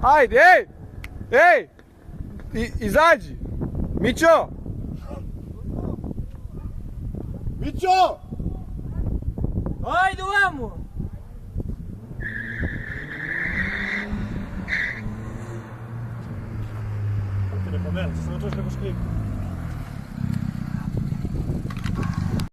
Ajde, ej! Ej! Izađi! Mićo! Mićo! Ajde vamo! Ti ne pomeri, samo to još kako škriku.